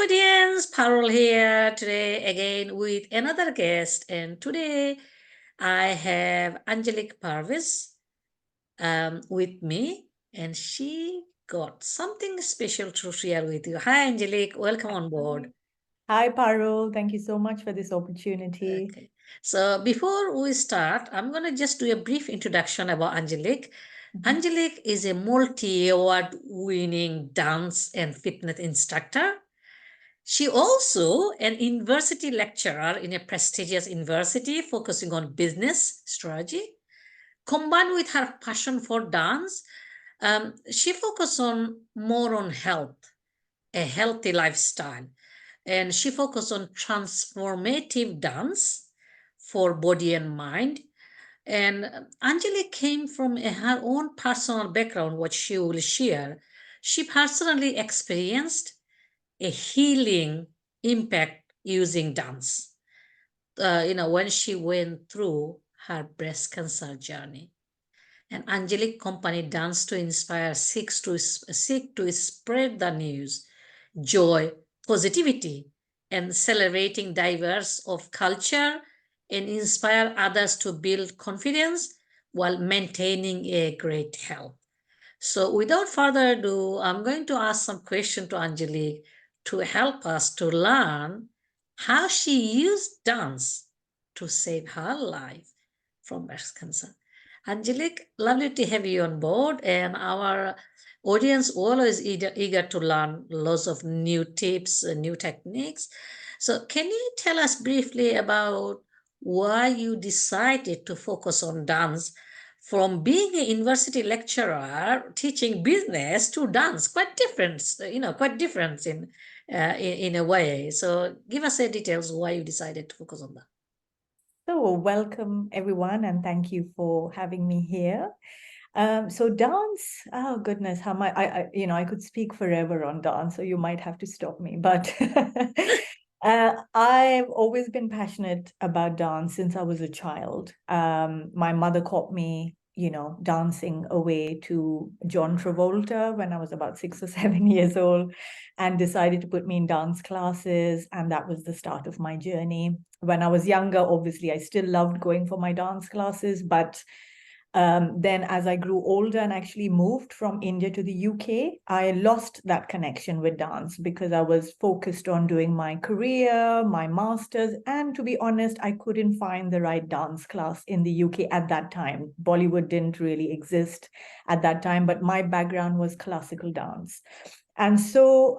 audience, Parul here today again with another guest. And today I have Angelique Parvis with me, and she got something special to share with you. Hi, Angelique, welcome on board. Hi, Parul. Thank you so much for this opportunity. Okay. So before we start, I'm going to just do a brief introduction about Angelique. Angelique is a multi-award winning dance and fitness instructor. She also an university lecturer in a prestigious university focusing on business strategy. Combined with her passion for dance, she focuses on more on health, a healthy lifestyle, and she focused on transformative dance for body and mind. And Anjali came from her own personal background, what she will share. She personally experienced a healing impact using dance. When she went through her breast cancer journey. An angelic company Dance to Inspire seek to spread the news, joy, positivity, and celebrating diverse of culture and inspire others to build confidence while maintaining a great health. So without further ado, I'm going to ask some question to Angelique to help us to learn how she used dance to save her life from breast cancer. Angelique, lovely to have you on board, and our audience always eager to learn lots of new tips, new techniques. So can you tell us briefly about why you decided to focus on dance from being a university lecturer teaching business to dance? Quite different, quite different in a way. So give us the details why you decided to focus on that. So, welcome everyone, and thank you for having me here. So dance, oh goodness, how much I could speak forever on dance, so you might have to stop me. But I've always been passionate about dance since I was a child. My mother caught me, dancing away to John Travolta when I was about 6 or 7 years old, and decided to put me in dance classes, and that was the start of my journey. When I was younger, obviously, I still loved going for my dance classes, but then as I grew older and actually moved from India to the UK, I lost that connection with dance because I was focused on doing my career, my master's, and to be honest, I couldn't find the right dance class in the UK at that time. Bollywood didn't really exist at that time, but my background was classical dance. And so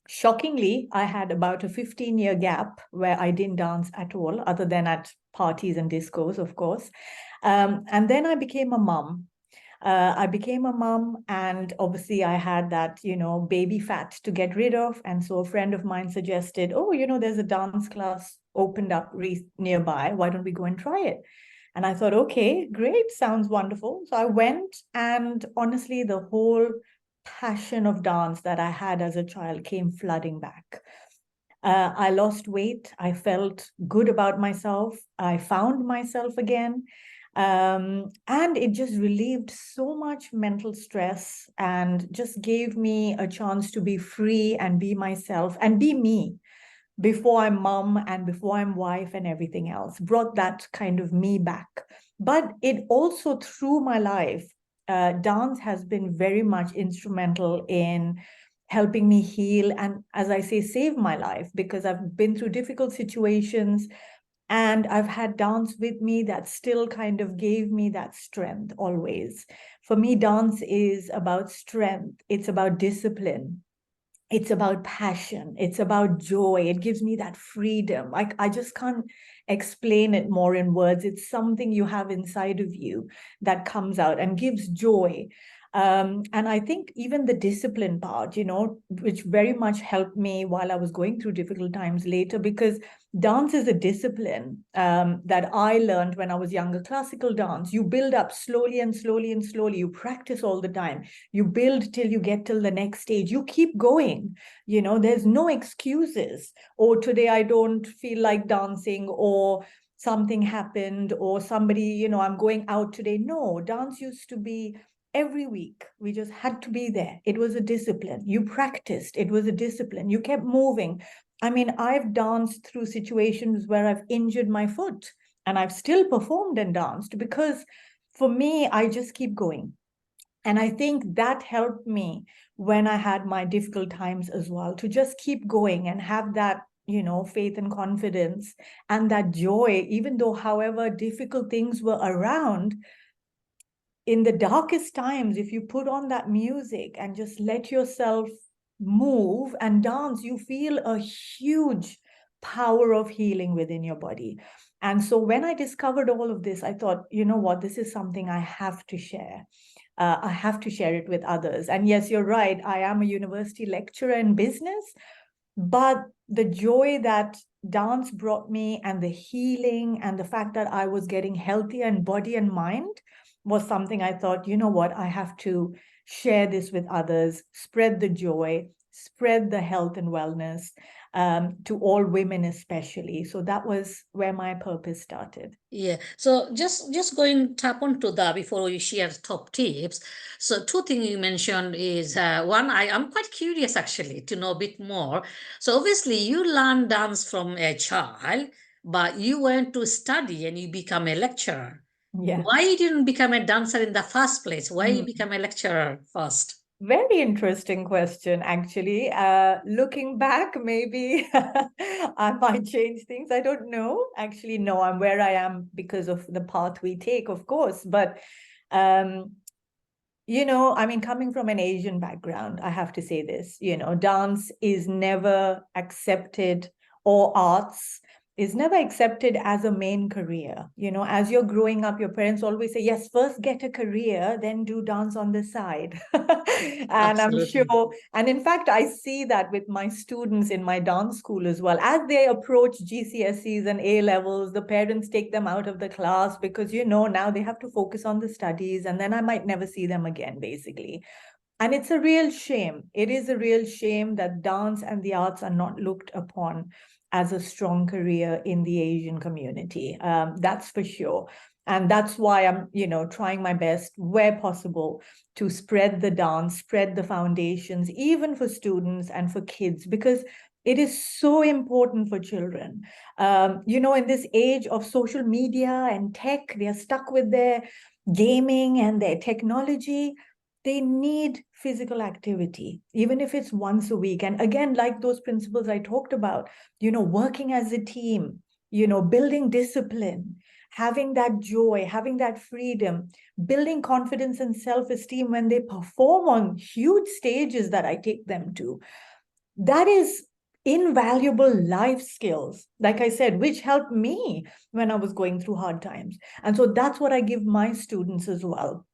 shockingly, I had about a 15-year gap where I didn't dance at all, other than at parties and discos, of course. And then I became a mom. I became a mom, and obviously I had that, baby fat to get rid of. And so a friend of mine suggested, oh, there's a dance class opened up nearby. Why don't we go and try it? And I thought, okay, great, sounds wonderful. So I went, and honestly, the whole passion of dance that I had as a child came flooding back. I lost weight. I felt good about myself. I found myself again. And it just relieved so much mental stress and just gave me a chance to be free and be myself and be me before I'm mom and before I'm wife and everything else. Brought that kind of me back. But it also, through my life, dance has been very much instrumental in helping me heal and, as I say, save my life, because I've been through difficult situations and I've had dance with me that still kind of gave me that strength always. For me, dance is about strength, it's about discipline, it's about passion, it's about joy. It gives me that freedom. I just can't explain it more in words. It's something you have inside of you that comes out and gives joy. And I think even the discipline part, which very much helped me while I was going through difficult times later, because dance is a discipline that I learned when I was younger. Classical dance, you build up slowly and slowly and slowly. You practice all the time. You build till you get till the next stage. You keep going. There's no excuses. Or today I don't feel like dancing, or something happened, or somebody, I'm going out today. No, dance used to be every week. We just had to be there. It was a discipline. You practiced. It was a discipline. You kept moving. I mean, I've danced through situations where I've injured my foot and I've still performed and danced because for me, I just keep going. And I think that helped me when I had my difficult times as well, to just keep going and have that, faith and confidence and that joy, even though however difficult things were around, in the darkest times, if you put on that music and just let yourself move and dance, you feel a huge power of healing within your body. And so when I discovered all of this, I thought, you know what, this is something I have to share. I have to share it with others. And yes, you're right. I am a university lecturer in business, but the joy that dance brought me and the healing and the fact that I was getting healthier in body and mind was something I thought, you know what, I have to share this with others, spread the joy, spread the health and wellness to all women, especially. So that was where my purpose started. Yeah. So just going tap onto that before we share top tips. So two things you mentioned is one, I'm quite curious actually to know a bit more. So obviously you learn dance from a child, but you went to study and you become a lecturer. Yeah. Why you didn't become a dancer in the first place? Why you Mm. become a lecturer first? Very interesting question, actually. Looking back, maybe I might change things. I don't know. Actually, no, I'm where I am because of the path we take, of course. But, I mean, coming from an Asian background, I have to say this, dance is never accepted, or arts is never accepted as a main career. As you're growing up, your parents always say, yes, first get a career, then do dance on the side. And I'm Absolutely. sure, and in fact, I see that with my students in my dance school as well. As they approach GCSEs and A levels, the parents take them out of the class because, now they have to focus on the studies, and then I might never see them again, basically. And it's a real shame. It is a real shame that dance and the arts are not looked upon as a strong career in the Asian community. That's for sure. And that's why I'm, trying my best where possible to spread the dance, spread the foundations, even for students and for kids, because it is so important for children. In this age of social media and tech, they are stuck with their gaming and their technology. They need physical activity, even if it's once a week. And again, like those principles I talked about, working as a team, building discipline, having that joy, having that freedom, building confidence and self-esteem when they perform on huge stages that I take them to. That is invaluable life skills, like I said, which helped me when I was going through hard times. And so that's what I give my students as well.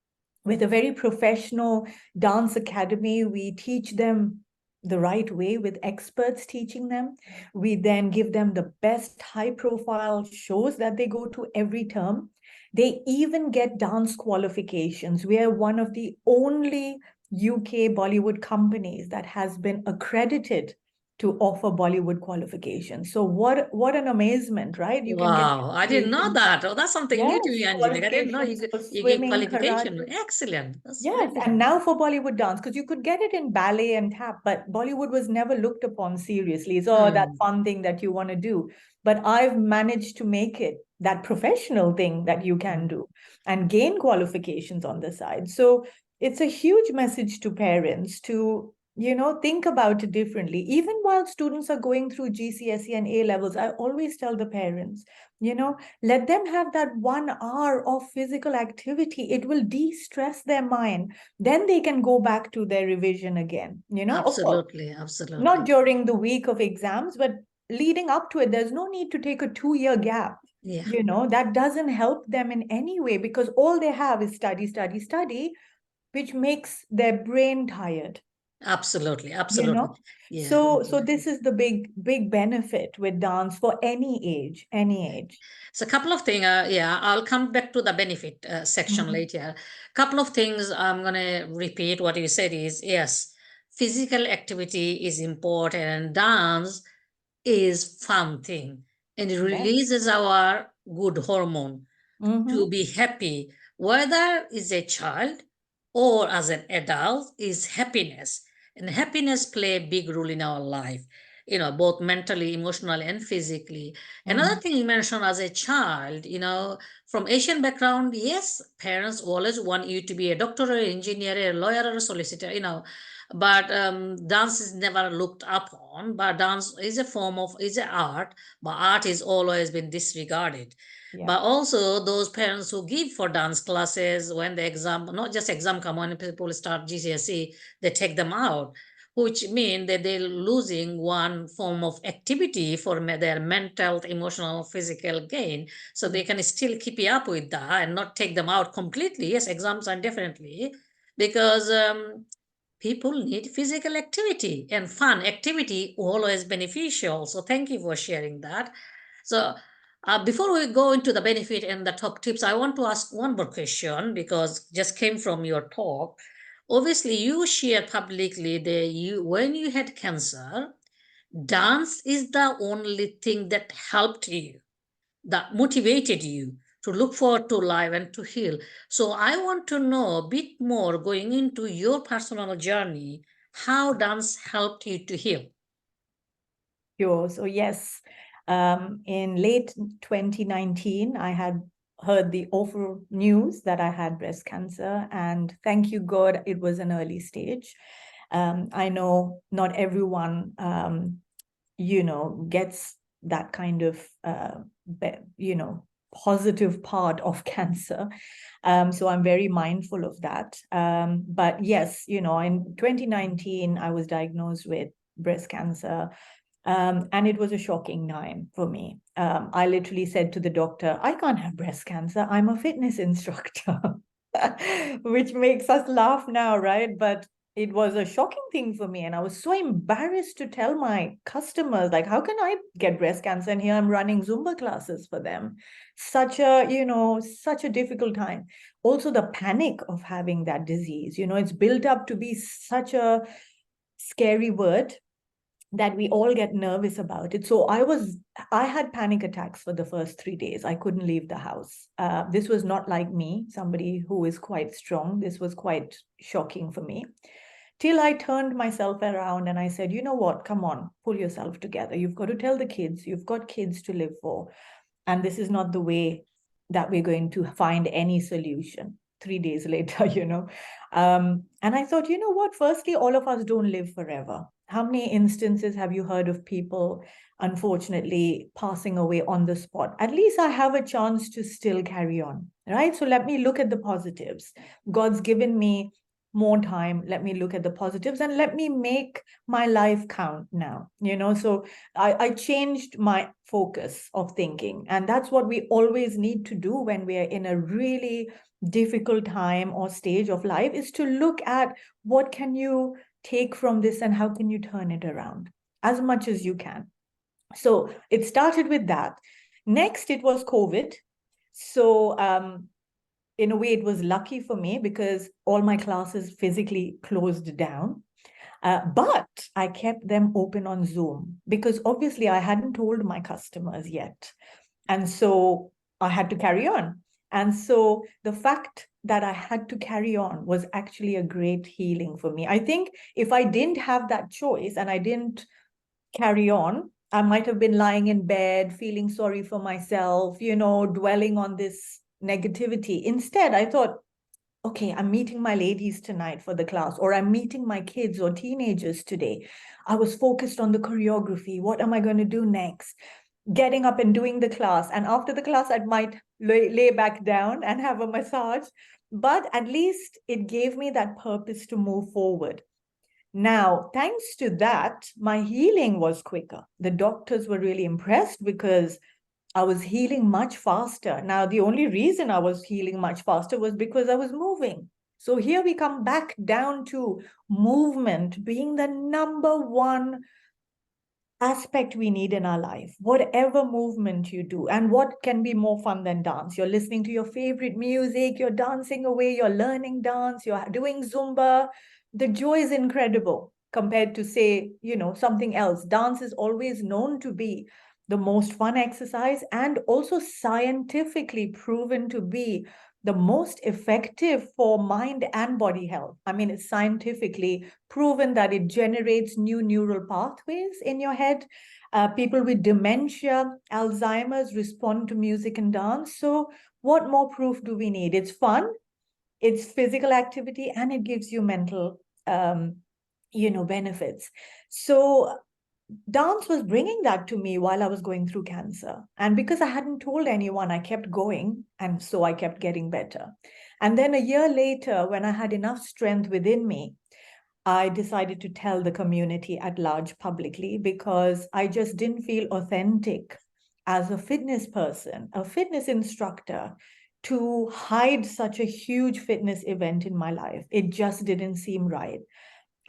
With a very professional dance academy, we teach them the right way with experts teaching them. We then give them the best high profile shows that they go to every term. They even get dance qualifications. We are one of the only UK Bollywood companies that has been accredited to offer Bollywood qualifications. So what an amazement, right? You can get Wow, I didn't know qualifications. that. Oh, that's something new to Yes, me, Angelique. I didn't know qualifications for you give swimming, qualification. karate. Excellent. That's Yes, and brilliant. now for Bollywood dance, because you could get it in ballet and tap, but Bollywood was never looked upon seriously. So that Hmm. fun thing that you want to do. But I've managed to make it that professional thing that you can do and gain qualifications on the side. So it's a huge message to parents to, think about it differently. Even while students are going through GCSE and A levels, I always tell the parents, let them have that 1 hour of physical activity. It will de-stress their mind. Then they can go back to their revision again. Of course, Absolutely, not absolutely. during the week of exams, but leading up to it. There's no need to take a 2 year gap. Yeah, That doesn't help them in any way because all they have is study, study, study, which makes their brain tired. absolutely, you absolutely. know Yeah, so absolutely. this is the big benefit with dance for any age. So a couple of things, yeah, I'll come back to the benefit section Mhm. later. Couple of things I'm gonna repeat what you said is yes, physical activity is important and dance is fun thing and it Yeah. releases our good hormone to Mm-hmm. be happy, whether is a child or as an adult is happiness. And happiness play a big role in our life, both mentally, emotionally, and physically. Another Mhm. thing you mentioned, as a child, from Asian background, yes, parents always want you to be a doctor or an engineer, a lawyer or a solicitor, but dance is never looked upon. But dance is a form of, is an art, but art is always been disregarded. Yeah. But also those parents who give for dance classes, when the exam, not just exam come, when people start GCSE, they take them out, which mean that they're losing one form of activity for their mental, emotional, physical gain. So they can still keep up with that and not take them out completely. Yes, exams are definitely, because people need physical activity, and fun activity always beneficial. So thank you for sharing that. So before we go into the benefit and the top tips, I want to ask one more question, because just came from your talk. Obviously you shared publicly that you, when you had cancer, dance is the only thing that helped you, that motivated you to look forward to life and to heal. So I want to know a bit more, going into your personal journey, how dance helped you to heal. Sure. So yes, in late 2019, I had heard the awful news that I had breast cancer, and thank you God, it was an early stage. I know not everyone, gets that kind of, positive part of cancer. So I'm very mindful of that. But yes, in 2019, I was diagnosed with breast cancer. And it was a shocking time for me. I literally said to the doctor, I can't have breast cancer. I'm a fitness instructor, which makes us laugh now, right? But it was a shocking thing for me. And I was so embarrassed to tell my customers, like, how can I get breast cancer? And here I'm running Zumba classes for them. Such a difficult time. Also, the panic of having that disease, it's built up to be such a scary word that we all get nervous about it. So I had panic attacks for the first 3 days. I couldn't leave the house. This was not like me, somebody who is quite strong. This was quite shocking for me. Till I turned myself around and I said, you know what, come on, pull yourself together. You've got to tell the kids, you've got kids to live for. And this is not the way that we're going to find any solution. 3 days later, and I thought, you know what, firstly, all of us don't live forever. How many instances have you heard of people unfortunately passing away on the spot? At least I have a chance to still carry on, right? So let me look at the positives. God's given me more time. Let me look at the positives and let me make my life count now, So I changed my focus of thinking. And that's what we always need to do when we are in a really difficult time or stage of life, is to look at what can you take from this and how can you turn it around as much as you can. So it started with that. Next, it was COVID. So in a way, it was lucky for me because all my classes physically closed down. But I kept them open on Zoom because obviously I hadn't told my customers yet. And so I had to carry on. And so the fact that I had to carry on was actually a great healing for me. I think if I didn't have that choice and I didn't carry on, I might have been lying in bed, feeling sorry for myself, dwelling on this negativity. Instead, I thought, okay, I'm meeting my ladies tonight for the class, or I'm meeting my kids or teenagers today. I was focused on the choreography. What am I going to do next? Getting up and doing the class. And after the class, I might lay back down and have a massage. But at least it gave me that purpose to move forward. Now, thanks to that, my healing was quicker. The doctors were really impressed because I was healing much faster. Now, the only reason I was healing much faster was because I was moving. So here we come back down to movement being the number one aspect we need in our life, whatever movement you do. And what can be more fun than dance? You're listening to your favorite music, you're dancing away, you're learning dance, you're doing Zumba. The joy is incredible compared to, say, something else. Dance is always known to be the most fun exercise and also scientifically proven to be the most effective for mind and body health. I mean, it's scientifically proven that it generates new neural pathways in your head. People with dementia, Alzheimer's respond to music and dance. So, what more proof do we need? It's fun, it's physical activity, and it gives you mental, benefits. So, dance was bringing that to me while I was going through cancer. And because I hadn't told anyone, I kept going. And so I kept getting better. And then a year later, when I had enough strength within me, I decided to tell the community at large publicly because I just didn't feel authentic as a fitness person, a fitness instructor, to hide such a huge fitness event in my life. It just didn't seem right.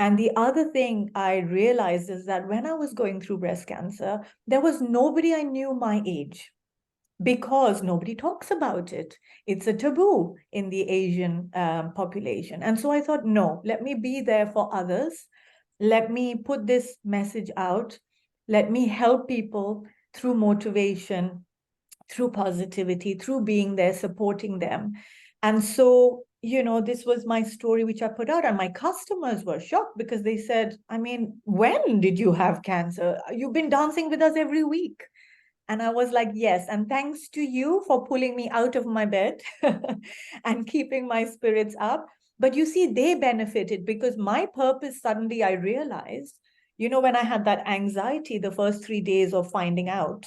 And the other thing I realized is that when I was going through breast cancer, there was nobody I knew my age because nobody talks about it. It's a taboo in the Asian population. And so I thought, no, let me be there for others. Let me put this message out. Let me help people through motivation, through positivity, through being there, supporting them. And so, this was my story, which I put out. And my customers were shocked because they said, I mean, when did you have cancer? You've been dancing with us every week. And I was like, yes. And thanks to you for pulling me out of my bed and keeping my spirits up. But you see, they benefited because my purpose, suddenly I realized, when I had that anxiety the first 3 days of finding out,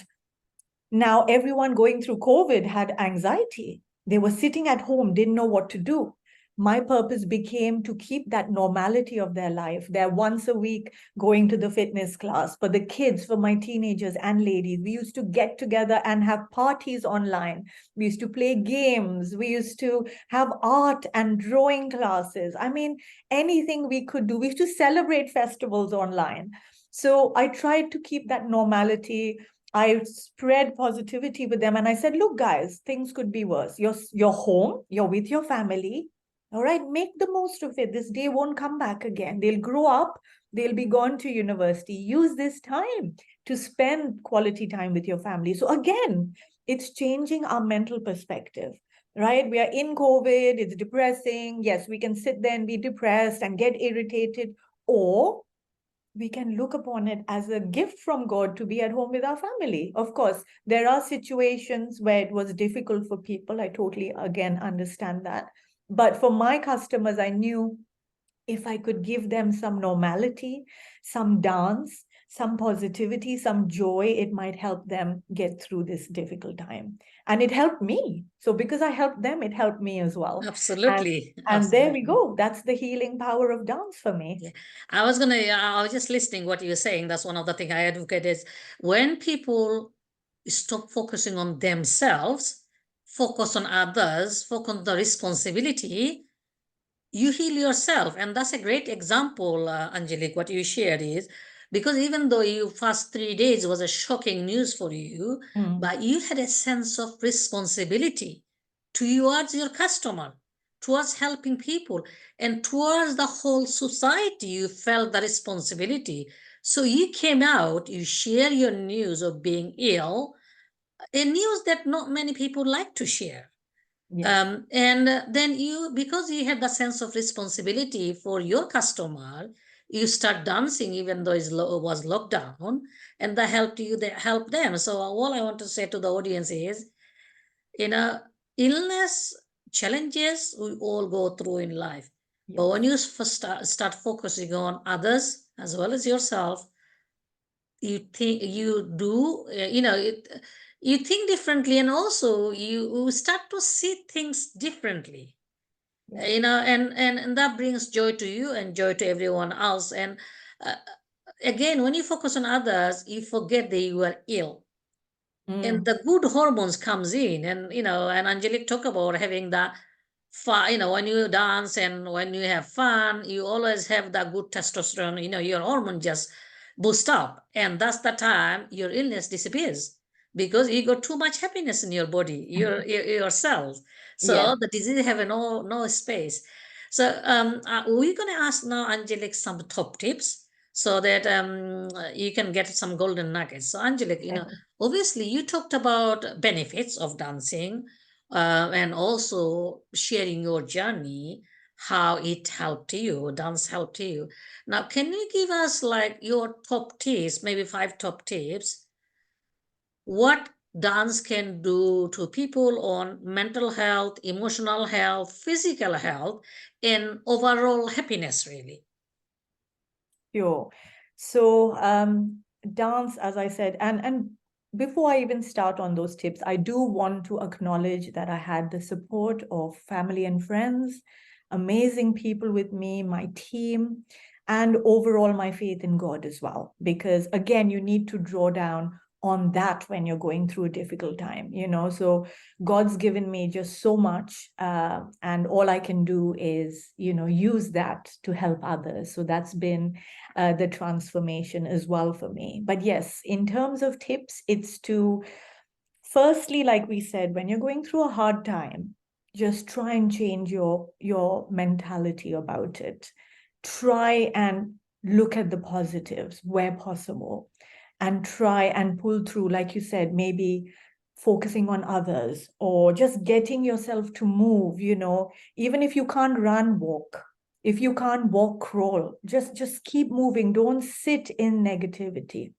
now everyone going through COVID had anxiety. They were sitting at home, didn't know what to do. My purpose became to keep that normality of their life. They're once a week going to the fitness class. For the kids, for my teenagers and ladies, we used to get together and have parties online. We used to play games. We used to have art and drawing classes. I mean, anything we could do. We used to celebrate festivals online. So I tried to keep that normality. I spread positivity with them and I said, look, guys, things could be worse. You're home, you're with your family. All right, make the most of it. This day won't come back again. They'll grow up, they'll be gone to university. Use this time to spend quality time with your family. So again, it's changing our mental perspective, right? We are in COVID, it's depressing. Yes, we can sit there and be depressed and get irritated, or we can look upon it as a gift from God to be at home with our family. Of course, there are situations where it was difficult for people. I totally, again, understand that. But for my customers, I knew if I could give them some normality, some dance, some positivity, some joy, it might help them get through this difficult time. And it helped me. So because I helped them, it helped me as well. Absolutely. And there we Absolutely. go. That's the healing power of dance for me. Yeah. I was just listening what you're saying. That's one of the things I advocate is when people stop focusing on themselves, focus on others, focus on the responsibility, you heal yourself. And that's a great example, Angelique, what you shared is because even though you first 3 days was a shocking news for you, but you had a sense of responsibility towards your customer, towards helping people, and towards the whole society. You felt the responsibility. So you came out, you share your news of being ill, a news that not many people like to share. Yes. And then you, because you had the sense of responsibility for your customer, you start dancing even though it was lockdown, and that helped you, that helped them. So all I want to say to the audience is, you know, illness, challenges we all go through in life. But when you first start focusing on others as well as yourself, you think you do, you think differently, and also you start to see things differently, and that brings joy to you and joy to everyone else. And uh, again, when you focus on others, you forget that you are ill, and the good hormones comes in. And and Angelique talk about having that fun. When you dance and when you have fun, you always have that good testosterone. Your hormone just boost up, and that's the time your illness disappears, because you got too much happiness in your body, your cells. Yes. So the disease have no space. So we're going to ask now Angelique some top tips, so that you can get some golden nuggets. So Angelique, obviously you talked about benefits of dancing, and also sharing your journey, how it helped you, dance helped you. Now, can you give us like your top tips, maybe 5 top tips, what dance can do to people on mental health, emotional health, physical health, and overall happiness, really? Sure. So dance, as I said, and before I even start on those tips, I do want to acknowledge that I had the support of family and friends, amazing people with me, my team, and overall my faith in God as well. Because again, you need to draw down on that when you're going through a difficult time, you know. So God's given me just so much, and all I can do is, you know, use that to help others. So that's been the transformation as well for me. But yes, in terms of tips, it's to firstly, like we said, when you're going through a hard time, just try and change your mentality about it. Try and look at the positives where possible, and try and pull through, like you said, maybe focusing on others or just getting yourself to move, you know, even if you can't run, walk. If you can't walk, crawl. Just keep moving. Don't sit in negativity.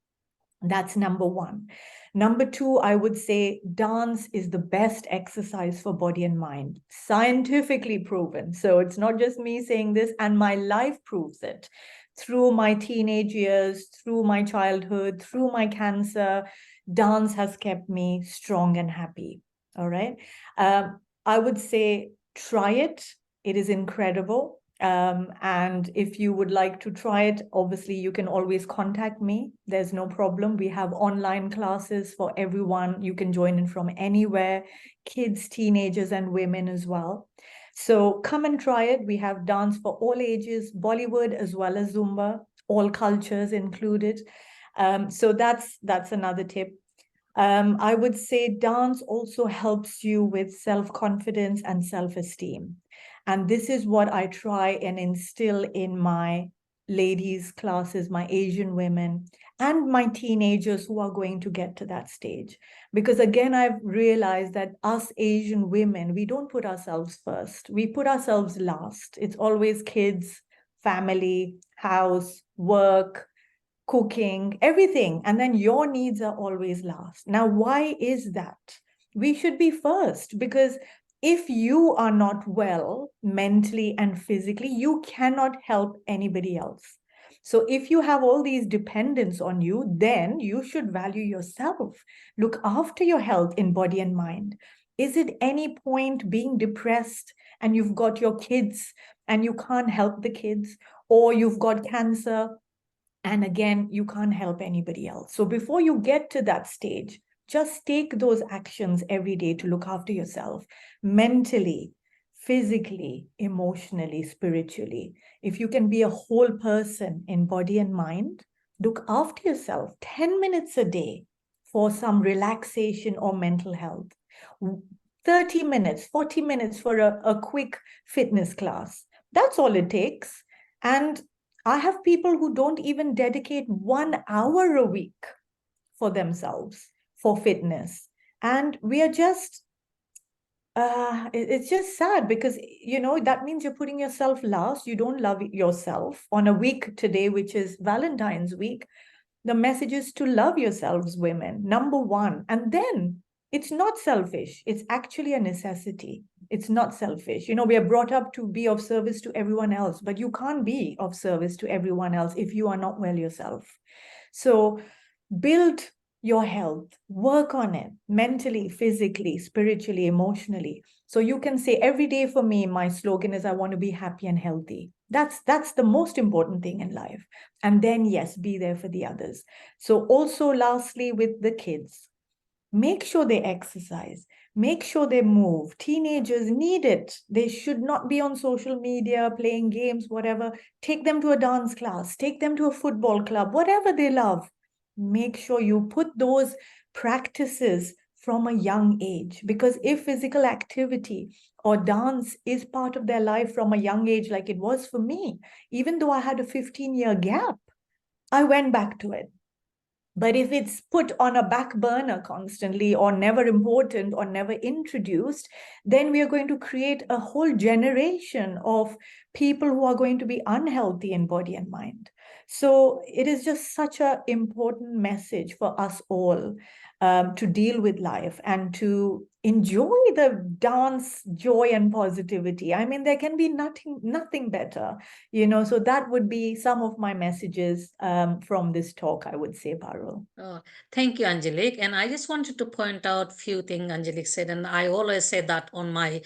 That's number one. Number two, I would say dance is the best exercise for body and mind, scientifically proven. So it's not just me saying this, and my life proves it. Through my teenage years, through my childhood, through my cancer, dance has kept me strong and happy. All right. I would say try it. It is incredible. And if you would like to try it, obviously you can always contact me. There's no problem. We have online classes for everyone. You can join in from anywhere, kids, teenagers, and women as well. So come and try it. We have dance for all ages, Bollywood as well as Zumba, all cultures included. So that's another tip. I would say dance also helps you with self-confidence and self-esteem. And this is what I try and instill in my ladies' classes, my Asian women, and my teenagers who are going to get to that stage. Because again, I've realized that us Asian women, we don't put ourselves first. We put ourselves last. It's always kids, family, house, work, cooking, everything. And then your needs are always last. Now, why is that? We should be first, because if you are not well mentally and physically, you cannot help anybody else. So if you have all these dependents on you, then you should value yourself. Look after your health in body and mind. Is it any point being depressed and you've got your kids and you can't help the kids, or you've got cancer and again, you can't help anybody else. So before you get to that stage, just take those actions every day to look after yourself mentally, physically, emotionally, spiritually. If you can be a whole person in body and mind, look after yourself 10 minutes a day for some relaxation or mental health. 30 minutes, 40 minutes for a quick fitness class. That's all it takes. And I have people who don't even dedicate 1 hour a week for themselves for fitness. And we are just, it's just sad because, you know, that means you're putting yourself last. You don't love yourself on a week today, which is Valentine's week. The message is to love yourselves, women, number one. And then it's not selfish. It's actually a necessity. It's not selfish. You know, we are brought up to be of service to everyone else, but you can't be of service to everyone else if you are not well yourself. So build your health, work on it mentally, physically, spiritually, emotionally. So you can say every day for me, my slogan is I want to be happy and healthy. That's the most important thing in life. And then, yes, be there for the others. So also lastly, with the kids, make sure they exercise, make sure they move. Teenagers need it. They should not be on social media, playing games, whatever. Take them to a dance class, take them to a football club, whatever they love. Make sure you put those practices from a young age, because if physical activity or dance is part of their life from a young age, like it was for me, even though I had a 15-year gap, I went back to it. But if it's put on a back burner constantly, or never important, or never introduced, then we are going to create a whole generation of people who are going to be unhealthy in body and mind. So it is just such an important message for us all, to deal with life and to enjoy the dance joy and positivity. I mean, there can be nothing better, so that would be some of my messages, from this talk, I would say, Parul. Oh, thank you, Angelique. And I just wanted to point out few things Angelique said, and I always say that on my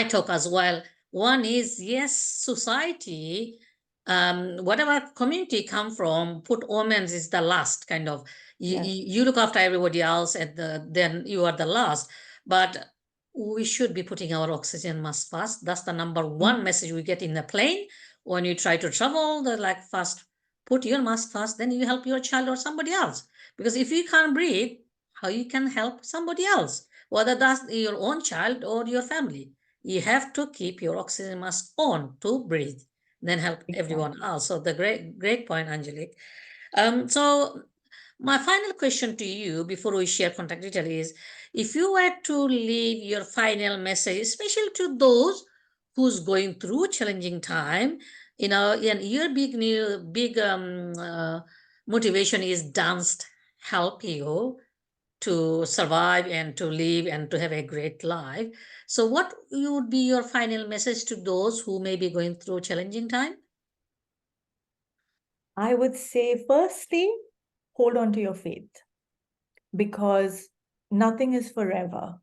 talk as well. One is, yes, society, whatever community come from, put women is the last kind of. Yes. You look after everybody else, and then you are the last. But we should be putting our oxygen mask first. That's the number one message we get in the plane when you try to travel. They're like, first, put your mask first, then you help your child or somebody else. Because if you can't breathe, how you can help somebody else, whether that's your own child or your family? You have to keep your oxygen mask on to breathe, then help everyone else. So the great point, Angelique. So my final question to you before we share contact detail is, if you were to leave your final message, especially to those who's going through challenging time, and your big motivation is dance help you to survive and to live and to have a great life. So what would be your final message to those who may be going through challenging time? I would say, firstly, hold on to your faith, because nothing is forever.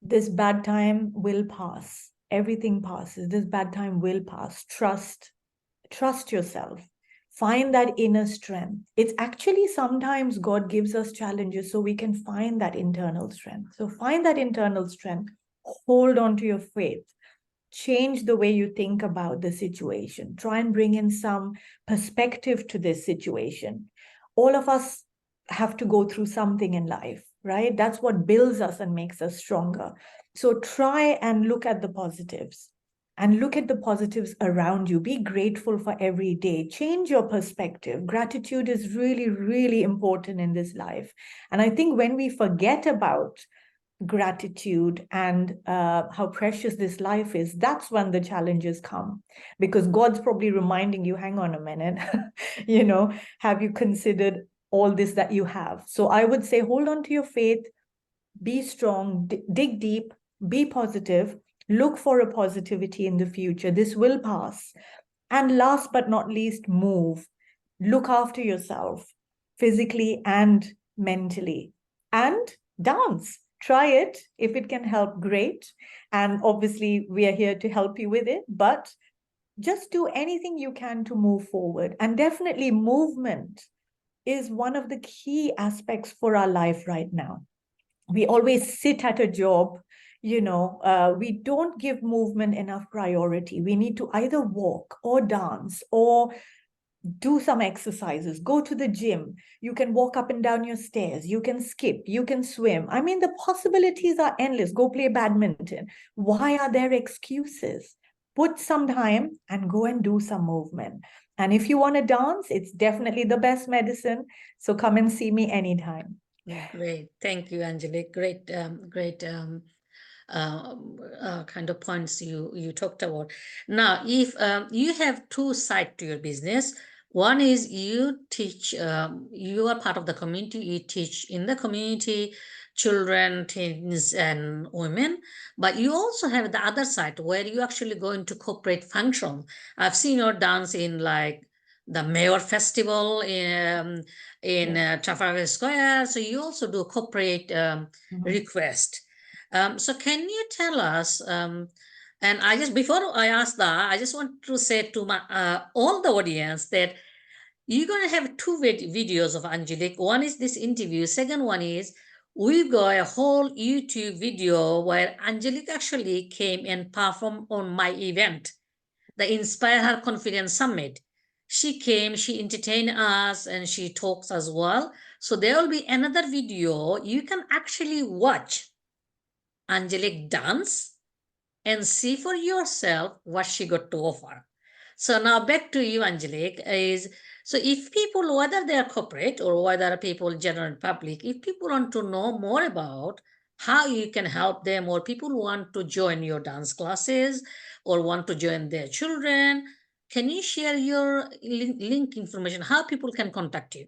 This bad time will pass. Everything passes. This bad time will pass. Trust yourself. Find that inner strength. It's actually sometimes God gives us challenges so we can find that internal strength. So find that internal strength. Hold on to your faith. Change the way you think about the situation. Try and bring in some perspective to this situation. All of us have to go through something in life, right? That's what builds us and makes us stronger. So try and look at the positives, and look at the positives around you. Be grateful for every day. Change your perspective. Gratitude is really, really important in this life. And I think when we forget about gratitude and how precious this life is, that's when the challenges come, because God's probably reminding you, hang on a minute, have you considered all this that you have? So I would say, hold on to your faith, be strong, dig deep, be positive, look for a positivity in the future. This will pass. And last but not least, move. Look after yourself physically and mentally, and dance. Try it. If it can help, great. And obviously, we are here to help you with it, but just do anything you can to move forward. And definitely, movement is one of the key aspects for our life right now. We always sit at a job, we don't give movement enough priority. We need to either walk or dance or do some exercises, go to the gym. You can walk up and down your stairs, you can skip, you can swim. I mean, the possibilities are endless. Go play badminton. Why are there excuses? Put some time and go and do some movement. And if you want to dance, it's definitely the best medicine. So come and see me anytime. Great. Thank you, Angelique. Great, kind of points you talked about. Now, if you have two sides to your business, one is you teach, you are part of the community, you teach in the community, children, teens, and women, but you also have the other side where you actually go into corporate function. I've seen your dance in like the Mayor Festival in Trafalgar Square. So you also do corporate request. So can you tell us, and I just, before I ask that, I just want to say to my all the audience that you're going to have two videos of Angelique. One is this interview. Second one is we've got a whole YouTube video where Angelique actually came and performed on my event, the Inspire Her Confidence Summit. She came, she entertained us, and she talks as well. So there will be another video you can actually watch Angelique dance and see for yourself what she got to offer. So now back to you, Angelique, is so if people, whether they are corporate or whether people general public, if people want to know more about how you can help them, or people want to join your dance classes or want to join their children, can you share your link information, how people can contact you?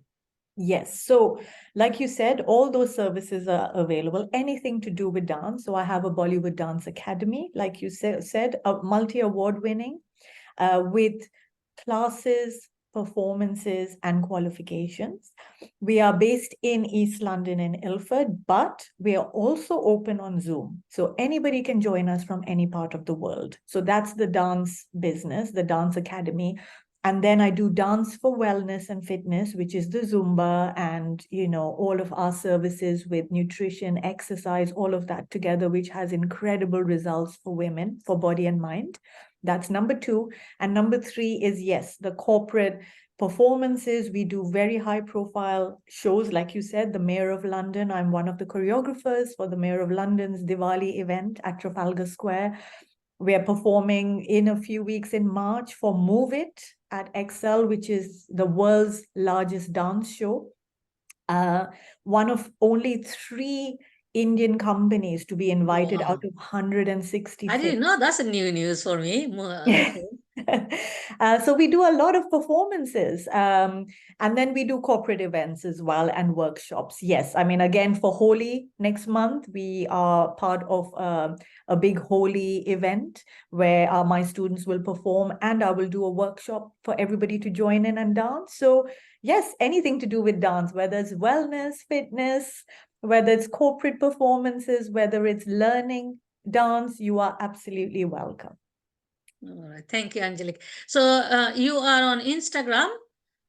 Yes. So, like you said, all those services are available, anything to do with dance. So, I have a Bollywood Dance Academy, like you said, a multi-award winning with classes, performances, and qualifications. We are based in East London in Ilford, but we are also open on Zoom. So anybody can join us from any part of the world. So that's the dance business, the Dance Academy. And then I do dance for wellness and fitness, which is the Zumba and, all of our services with nutrition, exercise, all of that together, which has incredible results for women, for body and mind. That's number two. And number three is, yes, the corporate performances. We do very high profile shows. Like you said, the Mayor of London, I'm one of the choreographers for the Mayor of London's Diwali event at Trafalgar Square. We're performing in a few weeks in March for Move It at Excel, which is the world's largest dance show. One of only 3 Indian companies to be invited Wow. out of 160 I didn't cities. know, that's a new news for me. Okay. So we do a lot of performances, and then we do corporate events as well and workshops. Yes, I mean, again, for Holi next month, we are part of a big Holi event where my students will perform, and I will do a workshop for everybody to join in and dance. So yes, anything to do with dance, whether it's wellness, fitness, whether it's corporate performances, whether it's learning dance, you are absolutely welcome. All right. Thank you, Angelique. So you are on Instagram.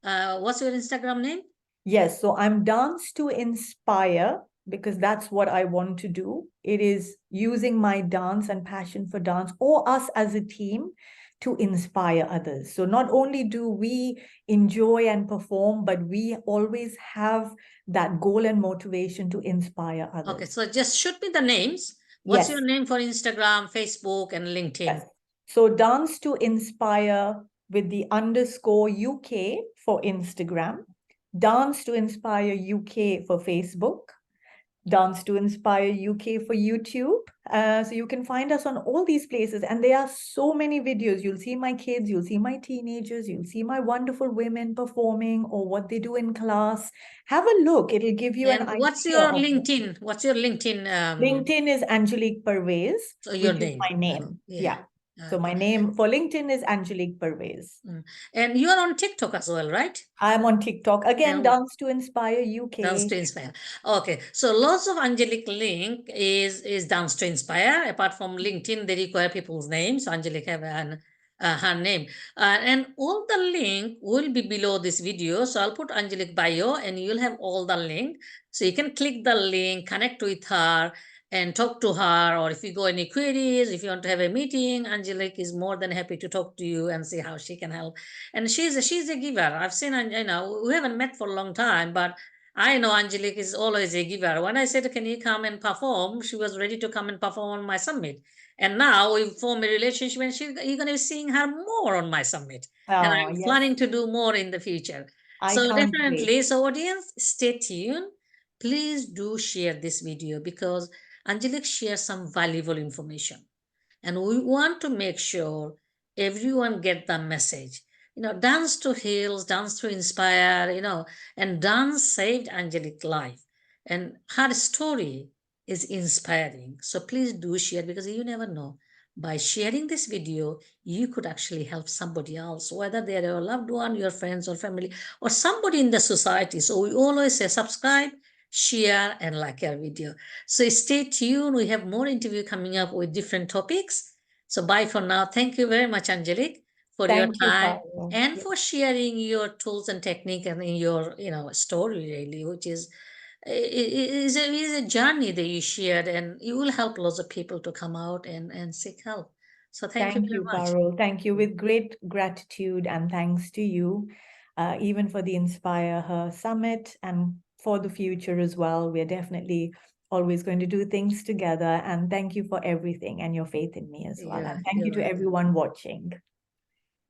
What's your Instagram name? Yes, so I'm Dance to Inspire because that's what I want to do. It is using my dance and passion for dance or us as a team to inspire others. So not only do we enjoy and perform, but we always have that goal and motivation to inspire Okay, others. so just shoot me the names. What's your Yes, name for Instagram, Facebook, and LinkedIn? yes. So Dance to Inspire with the underscore UK for Instagram, Dance to Inspire UK for Facebook, Dance to Inspire UK for YouTube. So you can find us on all these places. And there are so many videos. You'll see my kids, you'll see my teenagers, you'll see my wonderful women performing or what they do in class. Have a look. It'll give you an And what's idea your of LinkedIn? What's your LinkedIn? LinkedIn is Angelique Pervez, So your which is name. my Oh, name. yeah. Yeah. So my Okay. name for LinkedIn is Angelique Pervez. And you are on TikTok as well, right? I'm on TikTok. Again, And Dance to Inspire Dance UK. to Inspire. Okay, so lots of Angelic link is Dance to Inspire. Apart from LinkedIn, they require people's names. So Angelic have her name, and all the link will be below this video. So I'll put Angelic bio, and you'll have all the link. So you can click the link, connect with her, and talk to her. Or if you go any queries, if you want to have a meeting, Angelic is more than happy to talk to you and see how she can help. And she's a giver. I've seen, we haven't met for a long time, but I know Angelique is always a giver. When I said, can you come and perform? She was ready to come and perform on my summit. And now we form a relationship and you're going to be seeing her more on my summit. And Oh, I'm yes. planning to do more in the future. I So can't wait. definitely, so audience, stay tuned. Please do share this video because Angelique shares some valuable information. And we want to make sure everyone get the message. Dance to heals, dance to inspire, and dance saved Angelique life. And her story is inspiring. So please do share because you never know. By sharing this video, you could actually help somebody else, whether they're your loved one, your friends or family, or somebody in the society. So we always say subscribe, share, and like our video. So stay tuned. We have more interview coming up with different topics. So bye for now. Thank you very much, Angelique, for your Thank you, time Parul. and Yes. for sharing your tools and technique and in your, story really, which is a journey that you shared, and you will help lots of people to come out and seek help. So thank you Thank very you, much. Parul. Thank you with great gratitude and thanks to you, even for the Inspire Her Summit and for the future as well. We're definitely always going to do things together. And thank you for everything and your faith in me as well. Yeah, And thank you're you to welcome. everyone watching.